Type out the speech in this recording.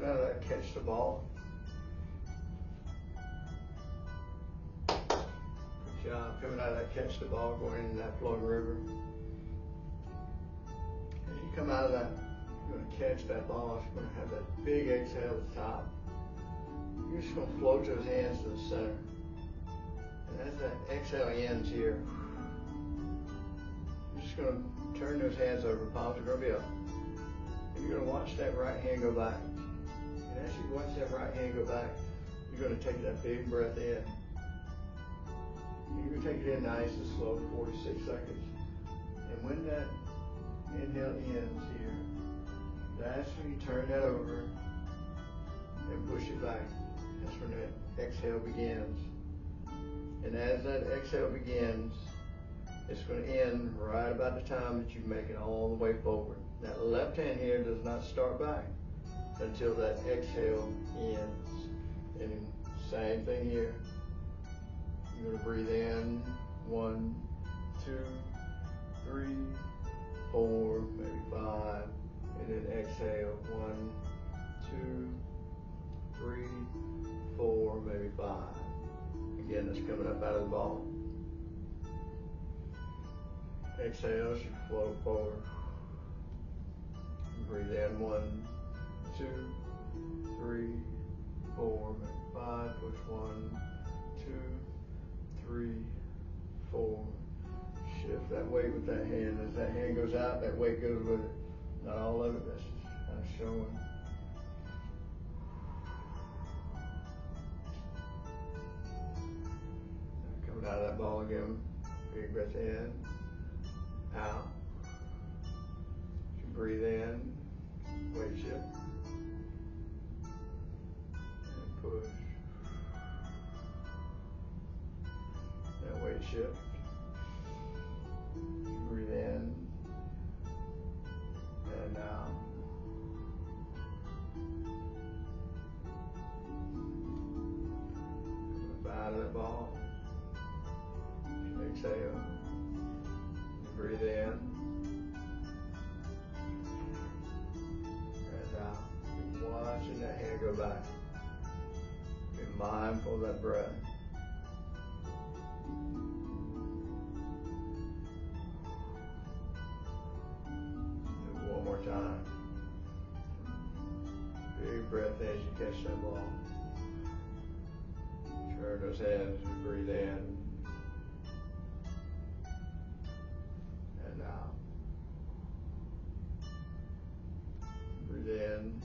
out of that, catch the ball. Good job. Coming out of that, catch the ball, going into that flowing river. As you come out of that, you're going to catch that ball. It's going to have that big exhale at the top. You're just going to float those hands to the center. And as that exhale ends here, you're just going to turn those hands over. Palms are going to be up. And you're going to watch that right hand go back. And as you watch that right hand go back, you're going to take that big breath in. You're going to take it in nice and slow, 4 to 6 seconds. And when that inhale ends here, that's when you turn that over and push it back. That's when that exhale begins. And as that exhale begins, it's going to end right about the time that you make it all the way forward. That left hand here does not start back until that exhale ends. And same thing here. You're going to breathe in 1, 2, 3, 4, maybe 5, and then exhale 1, 2, 3, 4, maybe 5. Again, that's coming up out of the ball. Exhale as you float forward. Breathe in 1, 2, 3, 4, maybe 5. Push 1, 2, 3, 4. Shift that weight with that hand. As that hand goes out, that weight goes with it. Not all of it, that's just kind of showing. Now coming out of that ball again. Big breath in, out. As you breathe in, weight shift, and push. That weight shift. Breathe in and out. Come up out of that ball. Exhale. Breathe in and out. Keep watching that hand go back. Be mindful of that breath. One more time. Big breath as you catch that ball. Turn those hands as you breathe in and out. Breathe in